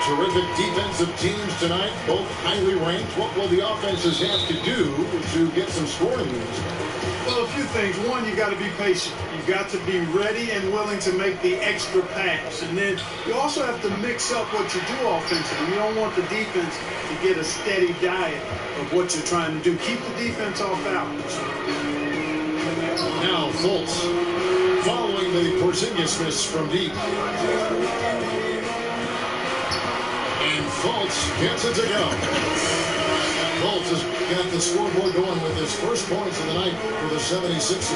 Terrific defensive teams tonight, both highly ranked. What will the offenses have to do to get some scoring moves? Well, a few things. One, you got to be patient. You got to be ready and willing to make the extra pass. And then you also have to mix up what you do offensively. You don't want the defense to get a steady diet of what you're trying to do. Keep the defense off balance. Now Fultz, following the Porzingis miss from deep. Fultz gets it to go. Fultz has got the scoreboard going with his first points of the night for the 76ers.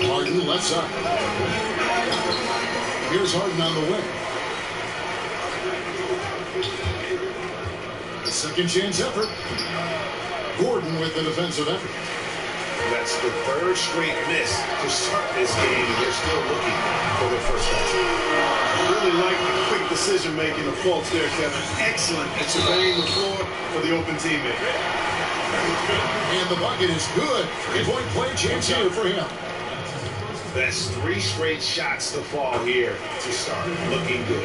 Harden left side. Here's Harden on the wing. The second chance effort. Gordon with the defensive effort. That's the third straight miss to start this game. They're still looking for their first touch. I really like the quick decision-making of Fultz there, Kevin. Excellent at surveying the floor for the open teammate. And the bucket is good. Three-point play chance here for him. That's three straight shots to fall here to start. Looking good.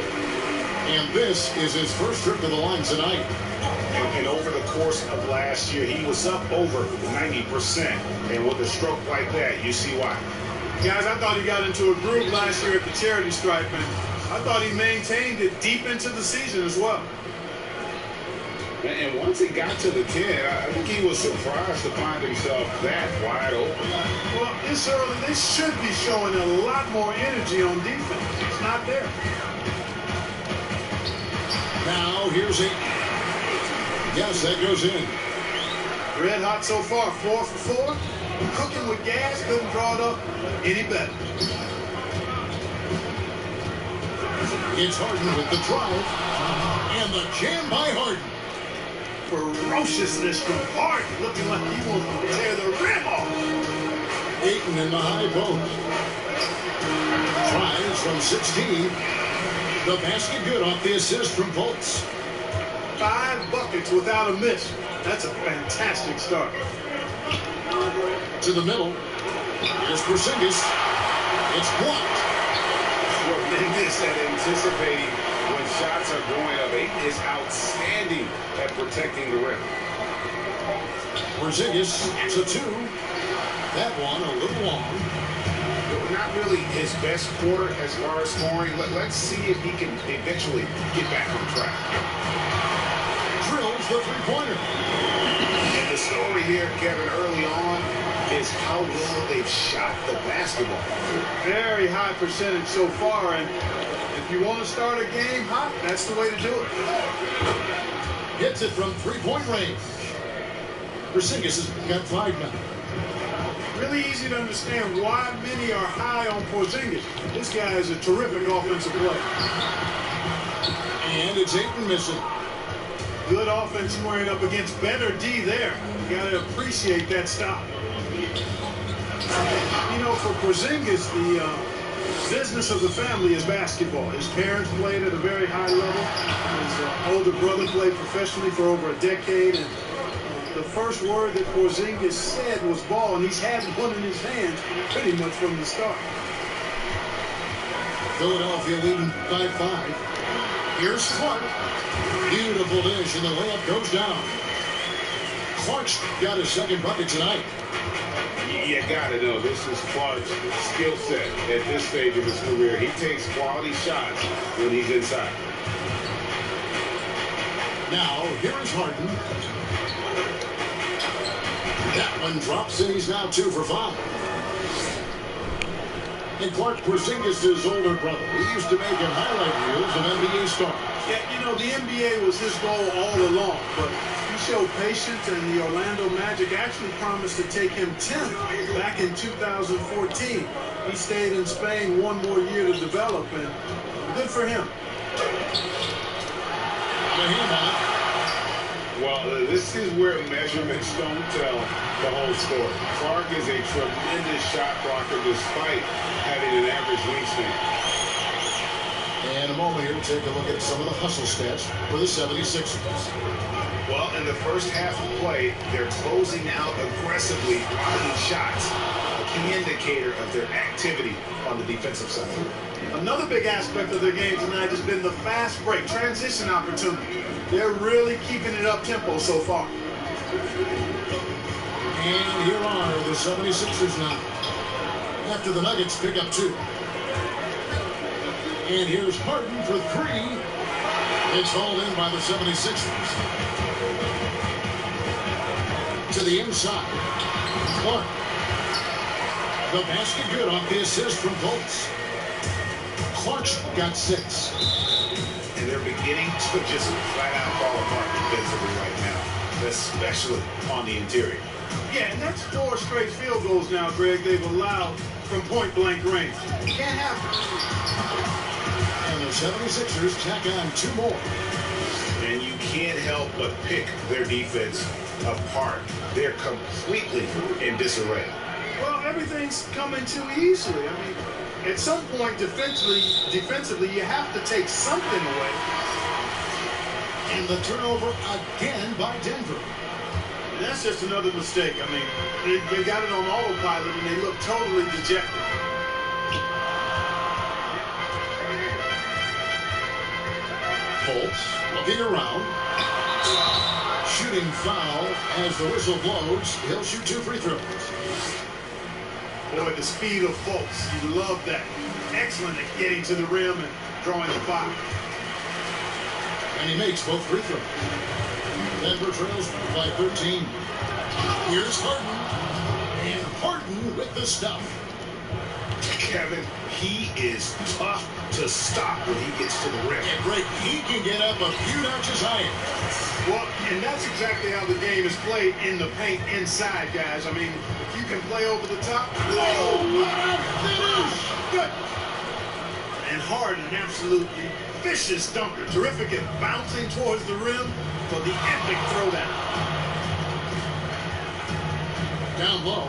And this is his first trip to the line tonight. And over the course of last year, he was up over 90%. And with a stroke like that, you see why. Guys, I thought he got into a groove last year at the charity stripe, and I thought he maintained it deep into the season as well. And once he got to the 10, I think he was surprised to find himself that wide open. Well, this early, they should be showing a lot more energy on defense. It's not there. Now, here's a... Yes, that goes in. Red hot so far, 4 for 4. Cooking with gas, couldn't draw it up any better. It's Harden with the drive. And the jam by Harden. Ferociousness from Harden, looking like he wants to tear the rim off. Ayton in the high post. Tries from 16. The basket good off the assist from Fultz. 5 buckets without a miss. That's a fantastic start. To the middle. Here's Porzingis. It's blocked. Tremendous at anticipating when shots are going up. Ayton is outstanding at protecting the rim. Porzingis to 2. That one a little long. Not really his best quarter as far as scoring. Let's see if he can eventually get back on track. Drills the three-pointer. And the story here, Kevin, early on is how well they've shot the basketball. Very high percentage so far, and if you want to start a game hot, that's the way to do it. Hits it from three-point range. Porzingis has got 5 now. Really easy to understand why many are high on Porzingis. This guy is a terrific offensive player. And it's Ayton missing. Good offense squaring up against better D there. You got to appreciate that stop. You know, for Porzingis, the business of the family is basketball. His parents played at a very high level. His older brother played professionally for over a decade, and the first word that Porzingis said was ball, and he's had one in his hands pretty much from the start. Philadelphia leading by 5. Here's Clark. Beautiful dish, and the layup goes down. Clark's got his second bucket tonight. You got to know, this is Clark's skill set at this stage of his career. He takes quality shots when he's inside. Now, here is Harden. That one drops, and he's now 2 for 5. And Clark Porzingis, his older brother. He used to make him highlight reels of NBA stars. Yeah, you know, the NBA was his goal all along, but he showed patience, and the Orlando Magic actually promised to take him 10th back in 2014. He stayed in Spain 1 more year to develop, and good for him. The handoff. Well, this is where measurements don't tell the whole story. Clark is a tremendous shot blocker despite having an average wingspan. And a moment here to take a look at some of the hustle stats for the 76ers. Well, in the first half of play, they're closing out aggressively on shots, a key indicator of their activity on the defensive side. Another big aspect of their game tonight has been the fast break, transition opportunity. They're really keeping it up tempo so far. And here are the 76ers now. After the Nuggets pick up 2. And here's Harden for 3. It's hauled in by the 76ers. To the inside. Clark. The basket good off the assist from Fultz. Clark's got 6. And they're beginning to just flat out fall apart defensively right now, especially on the interior. Yeah, and that's 4 straight field goals now, Greg, they've allowed from point-blank range. Can't happen. And the 76ers tack on 2 more. And you can't help but pick their defense apart. They're completely in disarray. Well, everything's coming too easily. I mean, at some point defensively, you have to take something away. And the turnover again by Denver. And that's just another mistake. I mean, they got it on autopilot and they look totally dejected. Fultz looking around. Shooting foul as the whistle blows. He'll shoot 2 free throws. Boy, the speed of Fultz, you love that. Excellent at getting to the rim and drawing the foul. And he makes both free throws. Denver trails by 13. Here's Harden. And Harden with the stuff. Kevin, he is tough to stop when he gets to the rim. And Greg, he can get up a few notches higher. Well, and that's exactly how the game is played in the paint inside, guys. I mean, if you can play over the top. Whoa, what a finish! Good. And Harden, an absolutely vicious dunker. Terrific at bouncing towards the rim for the epic throwdown. Down low.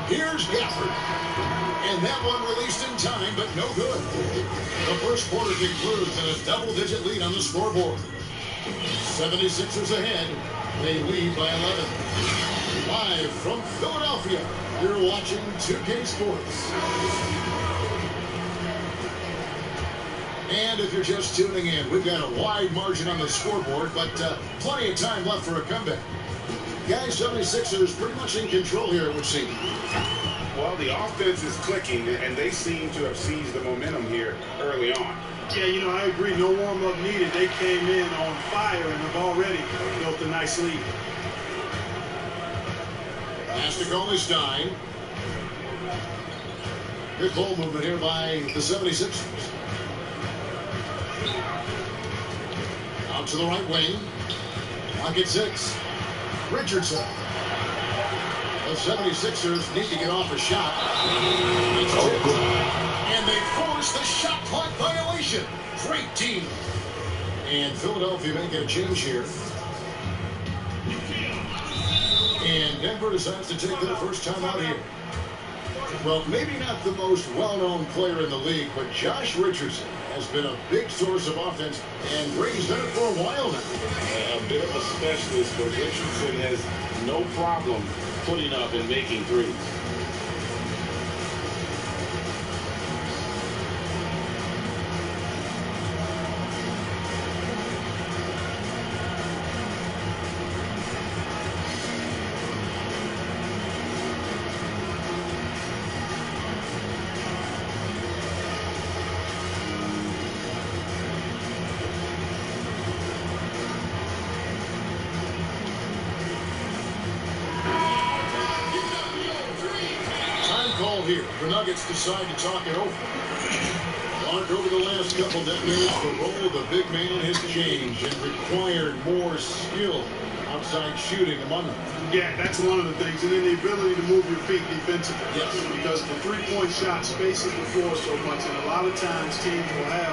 Here's Gafford. And that one released in time, but no good. The first quarter concludes in a double-digit lead on the scoreboard. 76ers ahead. They lead by 11. Live from Philadelphia, you're watching 2K Sports. And if you're just tuning in, we've got a wide margin on the scoreboard, but plenty of time left for a comeback. Guys, 76ers pretty much in control here, it would seem. Well, the offense is clicking, and they seem to have seized the momentum here early on. Yeah, you know, I agree. No warm-up needed. They came in on fire and have already built a nice lead. Pass to Gomez-Stein. Good ball movement here by the 76ers. Out to the right wing. Clock at 6. Richardson. The 76ers need to get off a shot. It's tipped. And they force the shot clock violation. Great team. And Philadelphia making a change here. And Denver decides to take their first time out here. Well, maybe not the most well-known player in the league, but Josh Richardson has been a big source of offense, and Brady's done it for a while now. A bit of a specialist, but Richardson has no problem putting up and making threes. Here, the Nuggets decide to talk it over. Mark, over the last couple decades, the role of the big man has changed and required more skill outside shooting among them. Yeah, that's one of the things. And then the ability to move your feet defensively. Yes. Because the three-point shot spaces the floor so much, and a lot of times teams will have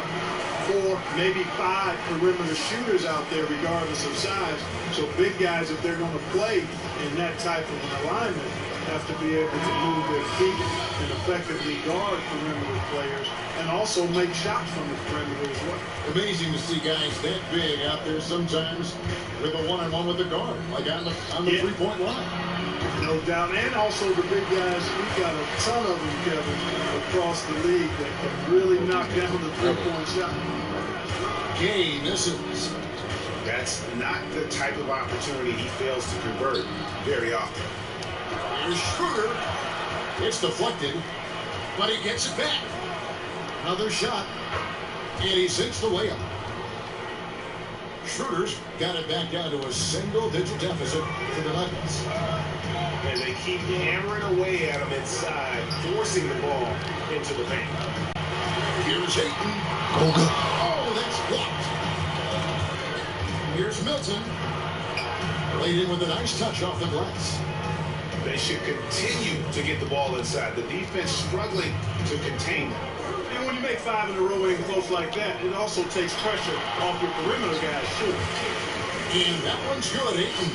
4, maybe 5 perimeter shooters out there regardless of size. So big guys, if they're going to play in that type of an alignment, have to be able to move their feet and effectively guard perimeter players and also make shots from the perimeter as well. Amazing to see guys that big out there sometimes with a one-on-one with the guard, like on the three-point line. No doubt. And also the big guys, we've got a ton of them, Kevin, across the league that can really knock down the three-point shot. Gay misses. That's not the type of opportunity he fails to convert very often. Here's Schroeder. It's deflected, but he gets it back. Another shot, and he sinks the layup. Schroeder's got it back down to a single-digit deficit for the Nuggets. And they keep hammering away at him inside, forcing the ball into the paint. Here's Ayton. Oh, that's blocked. Here's Milton. Laid in with a nice touch off the glass. They should continue to get the ball inside. The defense struggling to contain them. And when you make 5 in a row in close like that, it also takes pressure off your perimeter guys, too. And that one's good, Ayton.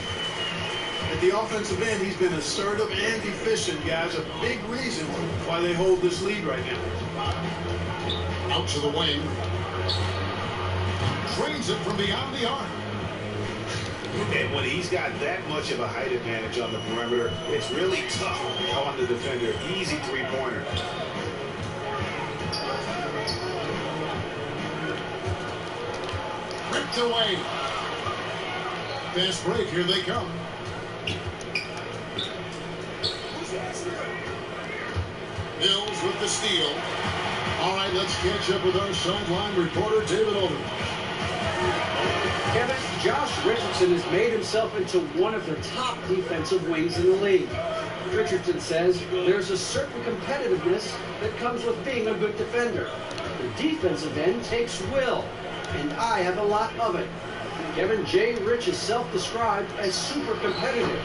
At the offensive end, he's been assertive and efficient, guys. A big reason why they hold this lead right now. Out to the wing. Trains it from beyond the arc. And when he's got that much of a height advantage on the perimeter, it's really tough on the defender. Easy three-pointer. Ripped away. Fast break. Here they come. Mills with the steal. All right, let's catch up with our sideline reporter, David Olden. Kevin, Josh Richardson has made himself into one of the top defensive wings in the league. Richardson says there's a certain competitiveness that comes with being a good defender. The defensive end takes will, and I have a lot of it. Kevin, J. Rich is self-described as super competitive.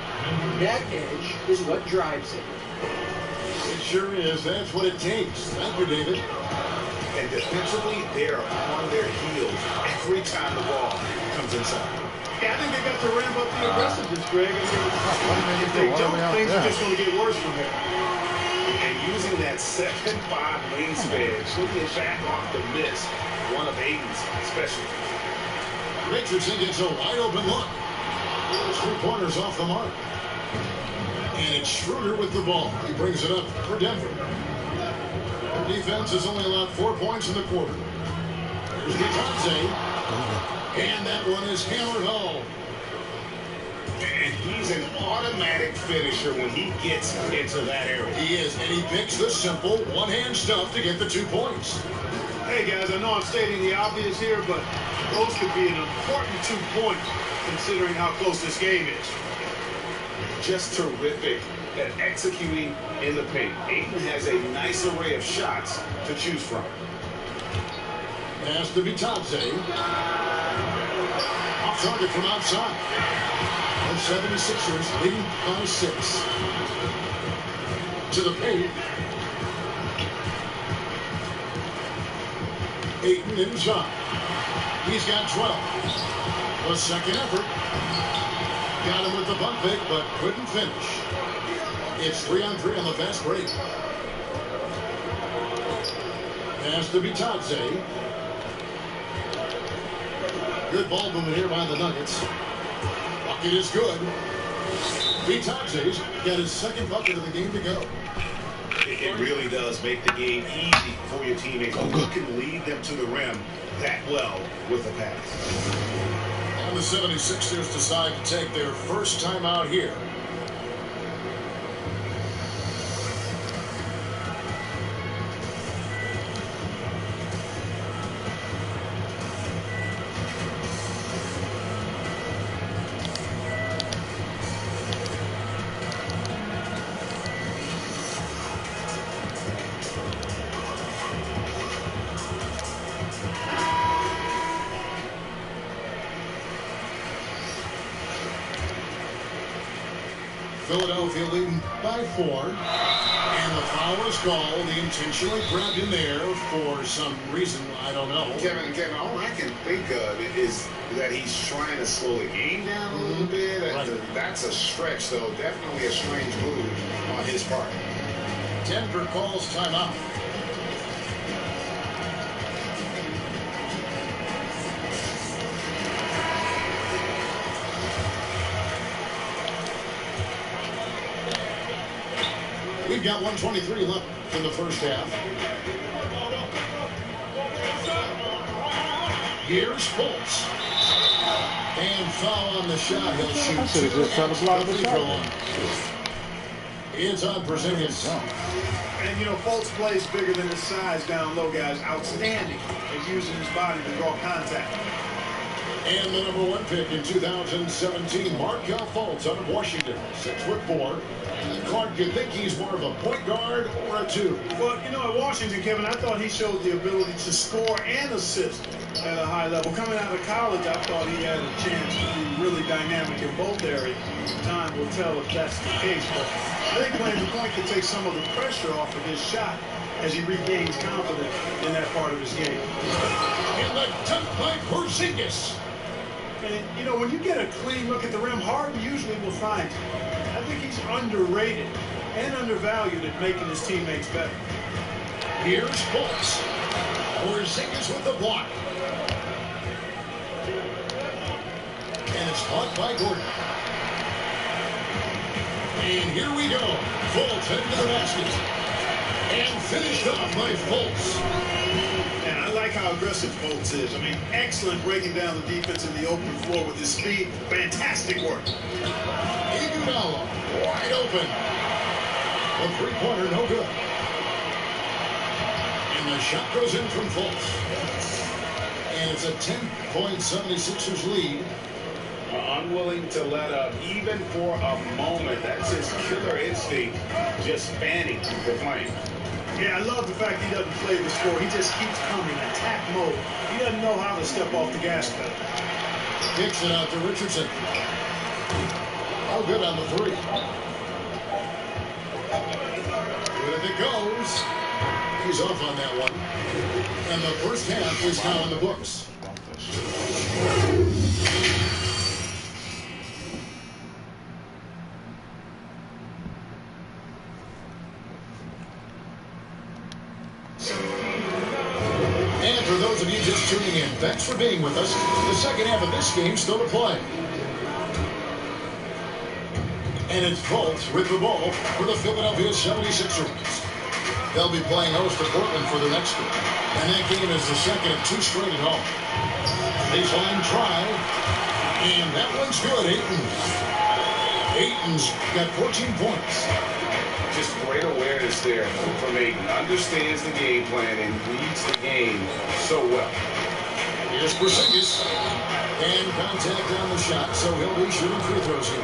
That edge is what drives him. It sure is. That's what it takes. Thank you, David. And defensively, they're on their heels every time the ball comes inside. Yeah, I think they got to ramp up the aggressiveness, Greg. I mean, if they don't, things are just going to get worse from here. And using that 7'5" wingspan, shooting it back off the miss, one of Ayton's specialties. Richardson gets a wide open look. 3-pointers off the mark. And it's Schroeder with the ball. He brings it up for Denver. The defense has only allowed 4 points in the quarter. Here's Vitadze. And that one is hammered home. And he's an automatic finisher when he gets into that area. He is, and he picks the simple one-hand stuff to get the 2 points. Hey, guys, I know I'm stating the obvious here, but those could be an important 2 points considering how close this game is. Just terrific at executing in the paint. Ayton has a nice array of shots to choose from. Pass to Vitadze. Off target from outside. The 76ers leading by 6. To the paint. Ayton inside. He's got 12. The second effort. Got him with the bump pick, but couldn't finish. It's 3-on-3 on the fast break. Pass to Vitadze. Good ball movement here by the Nuggets. Bucket is good. Vitadze's got his second bucket of the game to go. It really does make the game easy for your teammates when you can lead them to the rim that well with a pass. And the 76ers decide to take their first time out here. Philadelphia leading by 4. And the foul is called. He intentionally grabbed him there for some reason. I don't know. Kevin, all I can think of is that he's trying to slow the game down a little bit. Right. That's a stretch, though. Definitely a strange move on his part. Denver calls timeout. We've got 1:23 left in the first half. Here's Fultz. And foul on the shot. He'll shoot. I should have just tried to block the shot. It's on Porzingis. And, you know, Fultz plays bigger than his size down low, guys. Outstanding at using his body to draw contact. And the number 1 pick in 2017, Markelle Fultz out of Washington, 6'4". Clark, you think he's more of a point guard or a 2? Well, you know, at Washington, Kevin, I thought he showed the ability to score and assist at a high level. Coming out of college, I thought he had a chance to be really dynamic in both areas. Time will tell if that's the case, but I think playing the point could take some of the pressure off of his shot as he regains confidence in that part of his game. And the dunk by Porzingis. And, you know, when you get a clean look at the rim, Harden usually will find you. I think he's underrated and undervalued at making his teammates better. Here's Fultz. Porzingis with the block. And it's caught by Gordon. And here we go. Fultz heading to the basket. And finished off by Fultz. And I like how aggressive Fultz is. I mean, excellent breaking down the defense in the open floor with his speed. Fantastic work. Iguodala wide open. The three-pointer no good. And the shot goes in from Fultz. And it's a 10-point 76ers lead. Unwilling to let up even for a moment. That's his killer instinct, just fanning the flame. Yeah, I love the fact he doesn't play the score. He just keeps coming, attack mode. He doesn't know how to step off the gas pedal. Kicks it out to Richardson. Oh, good on the 3. Good if it goes. He's off on that one. And the first half is now in the books. And for those of you just tuning in, thanks for being with us. The second half of this game still to play. And it's Fultz with the ball for the Philadelphia 76ers. They'll be playing host to Portland for the next game. And that game is the second of 2 straight at home. Baseline try. And that one's good. Ayton's got 14 points. Just great awareness there from Ayton. Understands the game plan and reads the game so well. Here's Porzingis. And contact on the shot, so he'll be shooting free throws here.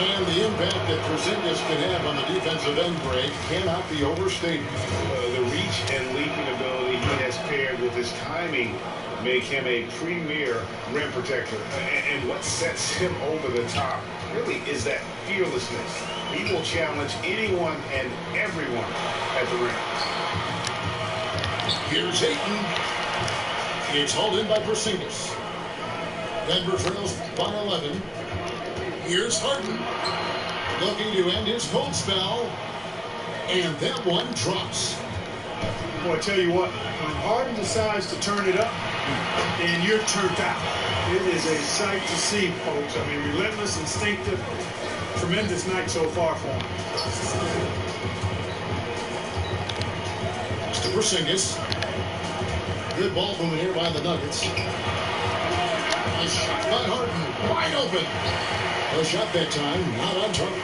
And the impact that Porzingis can have on the defensive end break cannot be overstated. The reach and leaping ability he has paired with his timing make him a premier rim protector. And what sets him over the top really is that fearlessness. He will challenge anyone and everyone at the rim. Here's Ayton. It's hauled in by Porzingis. Denver trails by 11. Here's Harden. Looking to end his cold spell. And that one drops. Boy, I tell you what, when Harden decides to turn it up, then you're turned out. It is a sight to see, folks. I mean, relentless, instinctive, tremendous night so far for him. To Porzingis. Good ball movement here by the Nuggets. A shot by Harden. Wide open. No shot that time. Not on target.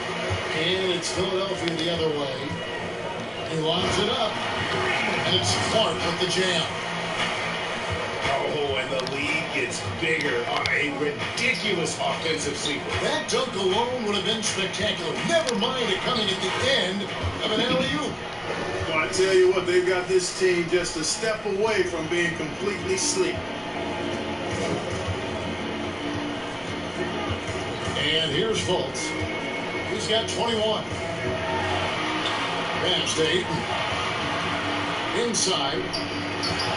And it's Philadelphia the other way. He lines it up. And it's Clark with the jam. Oh, and the lead gets bigger on a ridiculous offensive sequence. That dunk alone would have been spectacular. Never mind it coming at the end of an alley-oop. Well, I tell you what, they've got this team just a step away from being completely asleep. And here's Fultz. He's got 21. Pass to Ayton. Inside.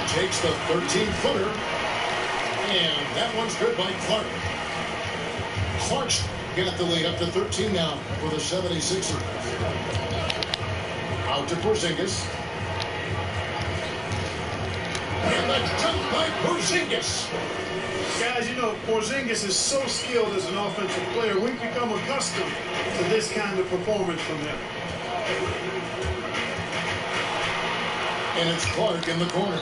Takes the 13-footer. And that one's good by Clark. Clark's got the lead up to 13 now for the 76ers. Out to Porzingis. And the dunk by Porzingis. Guys, you know, Porzingis is so skilled as an offensive player. We've become accustomed to this kind of performance from him. And it's Clark in the corner.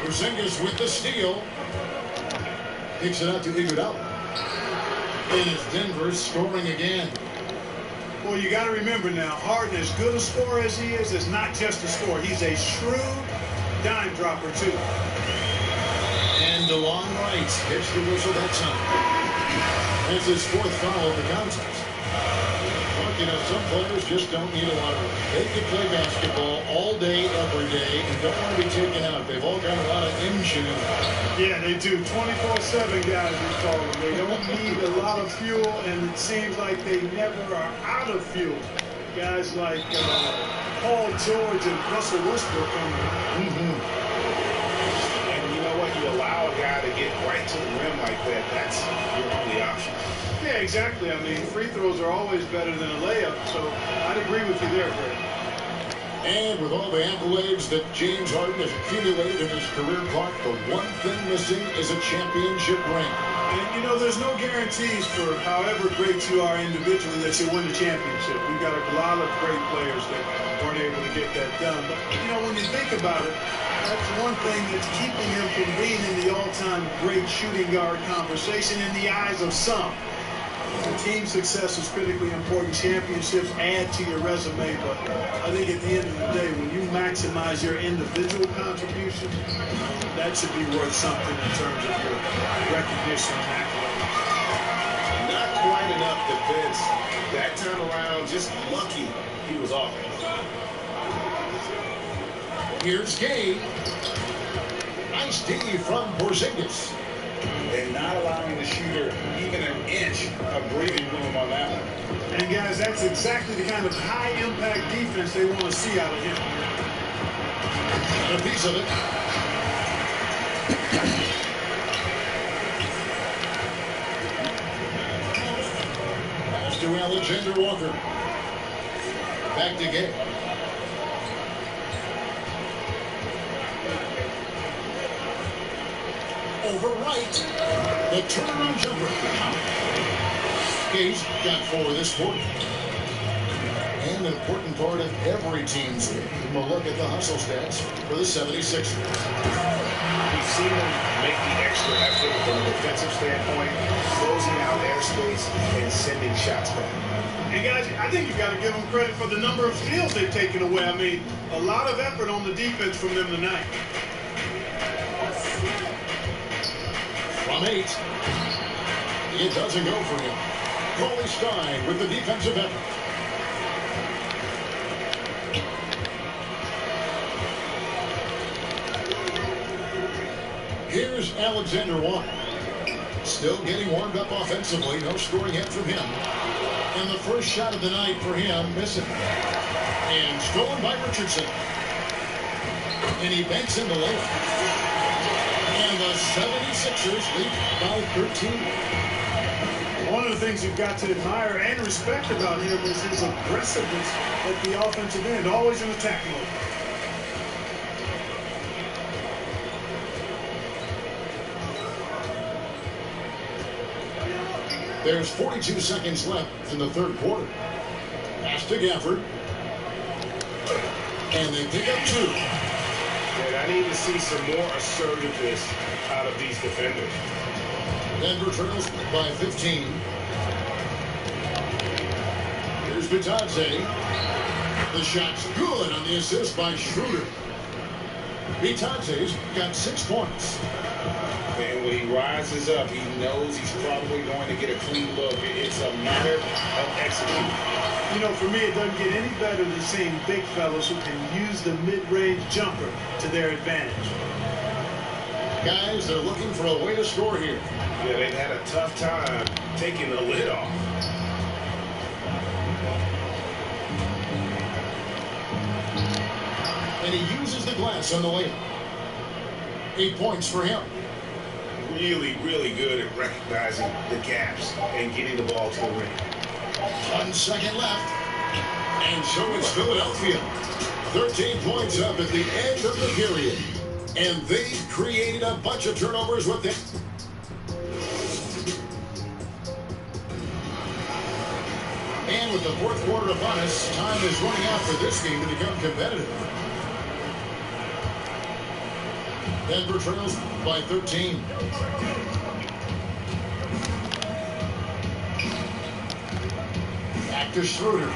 Porzingis with the steal. Kicks it out to Iguodala. And it's Denver scoring again. Well, you got to remember now, Harden, as good a scorer as he is not just a scorer. He's a shrewd dime dropper, too. And DeLon Wright hits the whistle that time. That's his fourth foul of the contest. But, you know, some players just don't need a lot of it. They can play basketball all day, every day, and don't want to be taken out. They've all got a lot of engine in them. Yeah, they do. 24/7 guys, we call them. They don't need a lot of fuel, and it seems like they never are out of fuel. Guys like Paul George and Russell Westbrook on And you know what? You allow a guy to get right to the rim like that, that's your only option. Yeah, exactly. I mean, free throws are always better than a layup, so I'd agree with you there, Greg. And with all the accolades that James Harden has accumulated in his career, Clark, the one thing missing is a championship ring. And, you know, there's no guarantees for however great you are individually that you win the championship. We've got a lot of great players that weren't able to get that done. But, you know, when you think about it, that's one thing that's keeping him from being in the all-time great shooting guard conversation in the eyes of some. The team success is critically important. Championships add to your resume, but I think at the end of the day, when you maximize your individual contribution, that should be worth something in terms of your recognition and accolades. Not quite enough defense. That time around, just lucky he was off. Here's Gay. Nice D from Porzingis. And not allowing the shooter even an inch of breathing room on that one. And guys, that's exactly the kind of high-impact defense they want to see out of him. A piece of it. Pass to Alexander Walker. Back to Gay. Over right. The turnaround jumper. Gay's got 4 this quarter. And an important part of every team's game. We'll look at the hustle stats for the 76ers. We've seen them make the extra effort from a defensive standpoint, closing out airspace and sending shots back. And guys, I think you've got to give them credit for the number of steals they've taken away. I mean, a lot of effort on the defense from them tonight. From 8. It doesn't go for him. Coley Stein with the defensive effort. Here's Alexander Walker. Still getting warmed up offensively. No scoring hit from him. And the first shot of the night for him, missing. And stolen by Richardson. And he banks in the layup. And the 76ers lead by 13. One of the things you've got to admire and respect about him is his aggressiveness at the offensive end, always in attack mode. There's 42 seconds left in the third quarter. Pass to Gafford. And they pick up 2. And I need to see some more assertiveness out of these defenders. Denver trails by 15. Here's Bitadze. The shot's good on the assist by Schroeder. Bitadze's got 6 points. And when he rises up, he knows he's probably going to get a clean look. It's a matter of executing. You know, for me, it doesn't get any better than seeing big fellas who can use the mid-range jumper to their advantage. Guys, they're looking for a way to score here. Yeah, they've had a tough time taking the lid off. And he uses the glass on the layup. 8 points for him. Really, really good at recognizing the gaps and getting the ball to the ring. 1 second left. And so it's Philadelphia. 13 points up at the end of the period. And they've created a bunch of turnovers with it. And with the fourth quarter upon us, time is running out for this game to become competitive. Denver trails by 13. Back to Schroeder.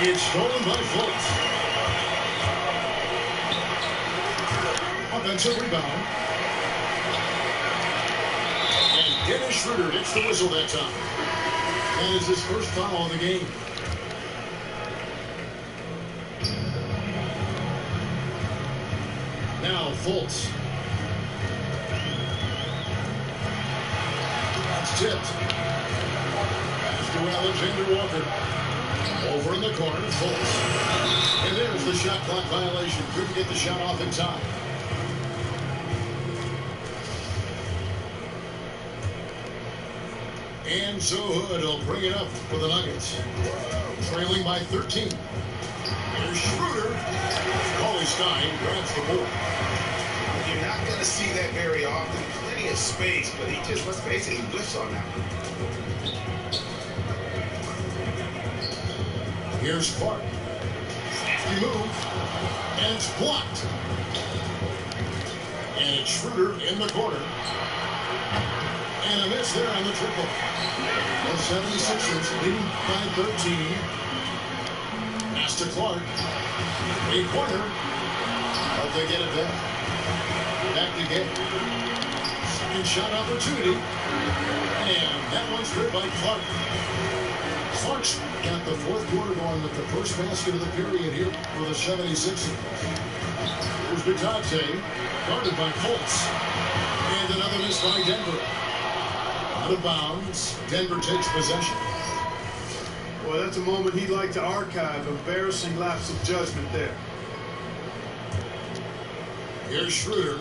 It's stolen by Fultz. Offensive rebound. And Dennis Schroeder gets the whistle that time. That is his first foul of the game. Now Fultz. That's tipped. Pass to Alexander Walker. Over in the corner, Fultz. And there's the shot clock violation. Couldn't get the shot off in time. And so Hood will bring it up for the Nuggets. Trailing by 13. Here's Schroeder. Cauley-Stein grabs the board. You're not going to see that very often. Plenty of space, but he just, let's face it, he whiffs on that one. Here's Clark. Safety move. And it's blocked. And it's Schroeder in the corner. And a miss there on the triple. The 76ers leading by 13. Pass to Clark. Three-pointer. But they get it back. Back to get. Second shot opportunity. And that one's good by Clark. Clark's got the fourth quarter going with the first basket of the period here for the 76ers. Here's Bitadze, guarded by Fultz. And another miss by Denver. Out of bounds. Denver takes possession. Well, that's a moment he'd like to archive. Embarrassing lapse of judgment there. Here's Schroeder.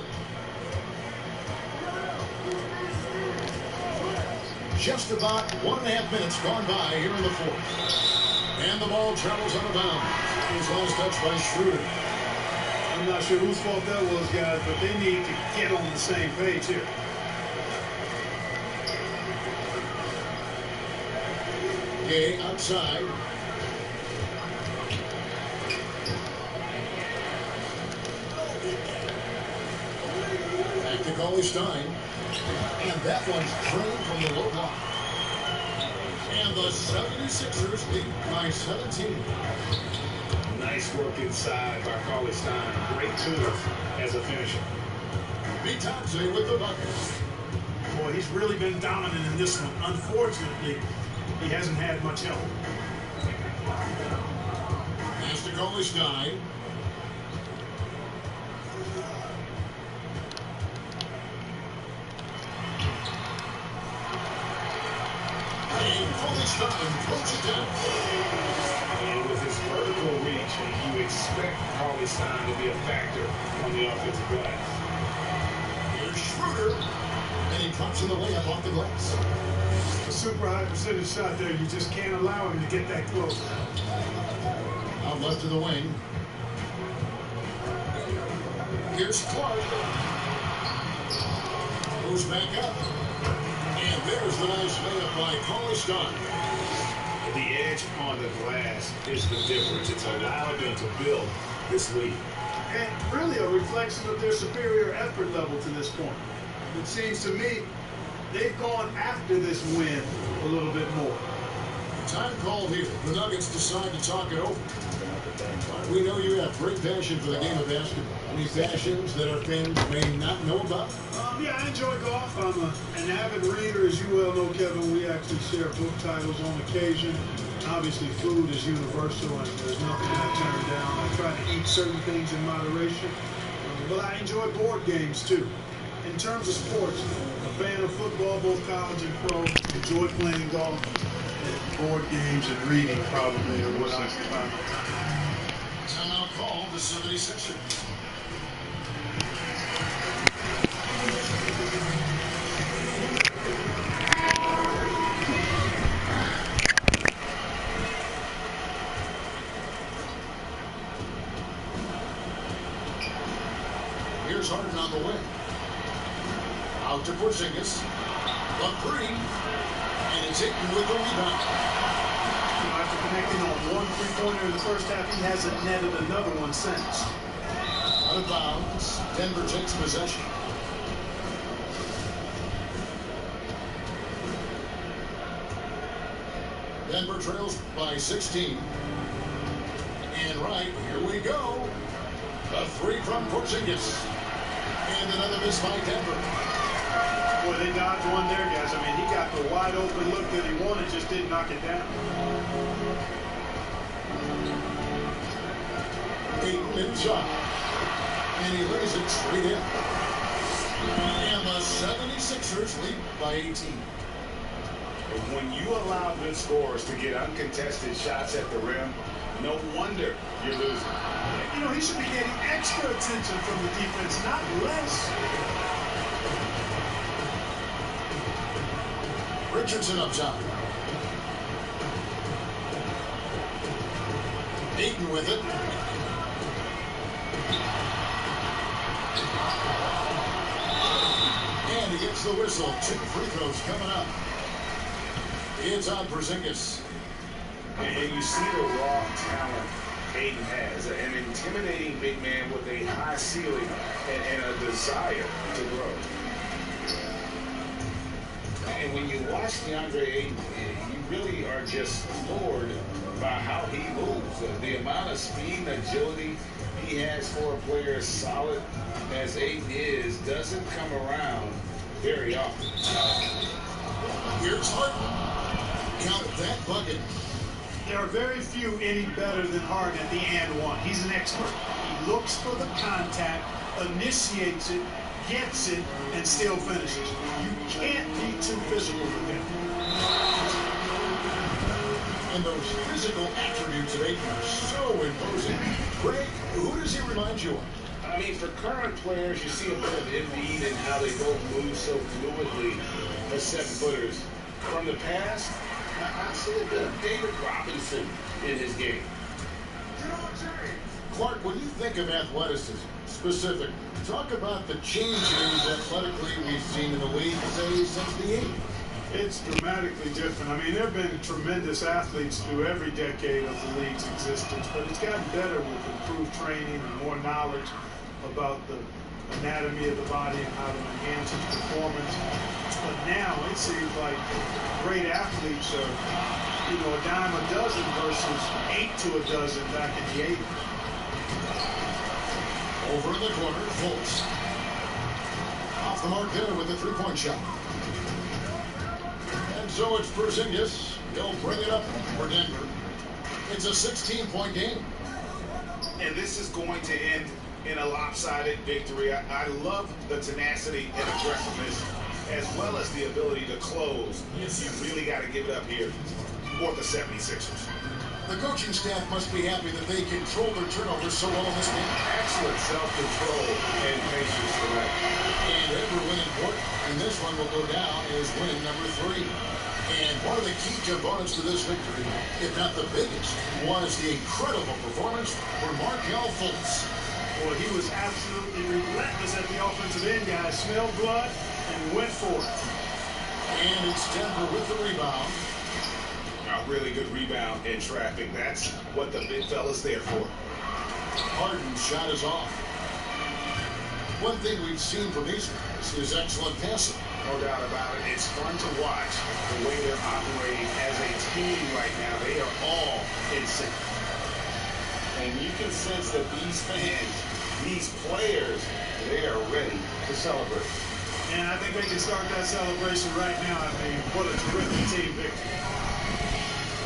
Just about 1.5 minutes gone by here in the fourth. And the ball travels out of bounds. His last touch by Schroeder. I'm not sure whose fault that was, guys, but they need to get on the same page here. Gay outside. Back to Cauley-Stein. And that one's drained from the low block. And the 76ers lead by 17. Nice work inside by Cauley-Stein. Great tools as a finisher. Bitadze with the bucket. Boy, he's really been dominant in this one. Unfortunately, he hasn't had much help. Pass to Cauley-Stein. And Cauley-Stein throws it down. And with his vertical reach, you expect Cauley-Stein to be a factor on the offensive glass. Here's Schroeder. And he drops in the layup off the glass. A super high percentage shot there. You just can't allow him to get that close. Out left to the wing. Here's Clark. Goes back up. And there's the nice layup by Cauley-Stein. The edge on the glass is the difference. It's allowed them to build this lead. And really a reflection of their superior effort level to this point. It seems to me they've gone after this win a little bit more. Time called here. The Nuggets decide to talk it over. We know you have great passion for the game of basketball. Any passions that our fans may not know about? Yeah, I enjoy golf. I'm an avid reader, as you well know, Kevin. We actually share book titles on occasion. Obviously, food is universal, and there's nothing I turn down. I try to eat certain things in moderation. But I enjoy board games, too. in terms of sports, a fan of football, both college and pro, enjoy playing golf, and board games and reading probably are what occupy my time. Timeout call, the 76ers. Here's Harden on the wing. Out to Porzingis. Up three. And it's Ayton with the rebound. After connecting on one three-pointer in the first half, he hasn't netted another one since. Out of bounds. Denver takes possession. Denver trails by 16. And right, here we go. A three from Porzingis. And another miss by Denver. Boy, they dodged one there, guys. I mean, he got the wide open look that he wanted, just didn't knock it down. Ayton inside. And he lays it straight in. And the 76ers lead by 18. When you allow good scorers to get uncontested shots at the rim, no wonder you're losing. You know, he should be getting extra attention from the defense, not less. Richardson up top. Ayton with it. And he gets the whistle. 2 free throws coming up. It's on Porzingis. And you see the raw talent Ayton has. An intimidating big man with a high ceiling and a desire to grow. And when you watch DeAndre Ayton, you really are just floored by how he moves. The amount of speed and agility he has for a player as solid as Ayton is doesn't come around very often. Here's Harden. Count that bucket. There are very few any better than Harden at the and one. He's an expert. He looks for the contact, initiates it, gets it, and still finishes. You can't be too physical with him. And those physical attributes of Ayton are so imposing. Greg, who does he remind you of? I mean, for current players, you see a bit of Embiid and how they both move so fluidly as 7-footers. From the past, I see a bit of David Robinson in his game. Clark, when you think of athleticism, specific, talk about the changes athletically we've seen in the league, say, since the 80s. It's dramatically different. I mean, there have been tremendous athletes through every decade of the league's existence, but it's gotten better with improved training and more knowledge about the anatomy of the body and how to enhance its performance. But now it seems like great athletes are, a dime a dozen versus 8 to a dozen back in the 80s. Over in the corner, Fultz. Off the mark there with a three-point shot. And so it's Porzingis. He'll bring it up for Denver. It's a 16-point game. And this is going to end in a lopsided victory. I love the tenacity and aggressiveness, as well as the ability to close. You really got to give it up here for the 76ers. The coaching staff must be happy that they control their turnovers so well in this game. Excellent self-control and patience tonight. And every win important. And this one will go down as win number 3. And one of the key components to this victory, if not the biggest, was the incredible performance for Markelle Fultz. Boy, he was absolutely relentless at the offensive end, guys. Smelled blood and went for it. And it's Denver with the rebound. A really good rebound and trapping. That's what the big fella's there for. Harden's shot is off. One thing we've seen from these guys is excellent passing. No doubt about it. It's fun to watch the way they're operating as a team right now. They are all in sync. And you can sense that these fans, these players, they are ready to celebrate. And I think they can start that celebration right now. I mean, what a terrific team victory.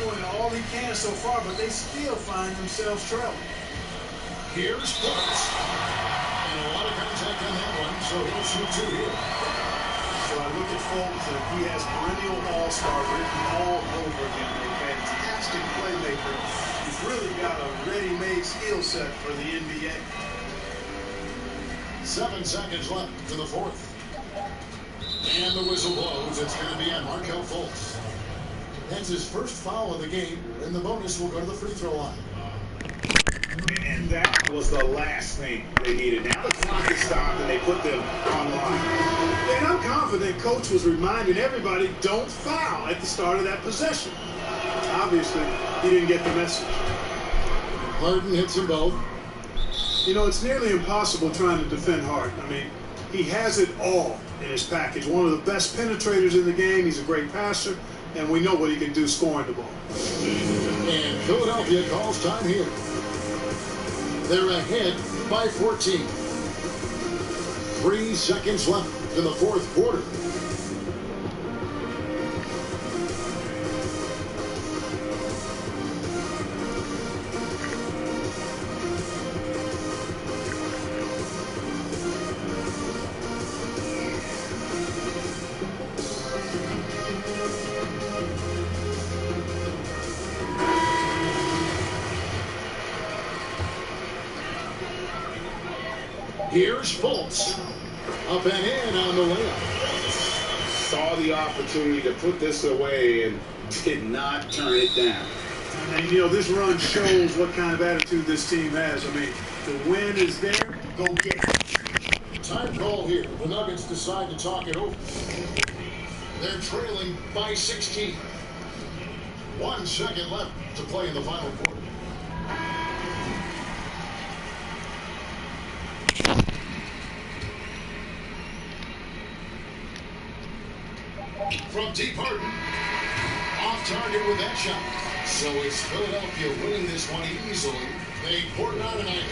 Doing all he can so far, but they still find themselves trailing. Here's Fultz. And a lot of contact on that one, so so he'll shoot two here. So I look at Fultz, and he has perennial all-star written all over him. A fantastic playmaker. He's really got a ready-made skill set for the NBA. 7 seconds left to the fourth. And the whistle blows. It's going to be on Markelle Fultz. That's his first foul of the game, and the bonus will go to the free throw line. And that was the last thing they needed. Now the clock is stopped, and they put them online. And I'm confident Coach was reminding everybody, don't foul at the start of that possession. Obviously, he didn't get the message. Harden hits them both. You know, it's nearly impossible trying to defend Harden. I mean, he has it all in his package. One of the best penetrators in the game. He's a great passer, and we know what he can do scoring the ball. And Philadelphia calls time here. They're ahead by 14. 3 seconds left in the fourth quarter. Here's Fultz. Up and in on the layup. Saw the opportunity to put this away and did not turn it down. And, you know, this run shows what kind of attitude this team has. I mean, the win is there. Go get it. Time call here. The Nuggets decide to talk it over. They're trailing by 16. 1 second left to play in the final quarter. From deep, Harden. Off target with that shot. So it's Philadelphia winning this one easily. They poured it out tonight.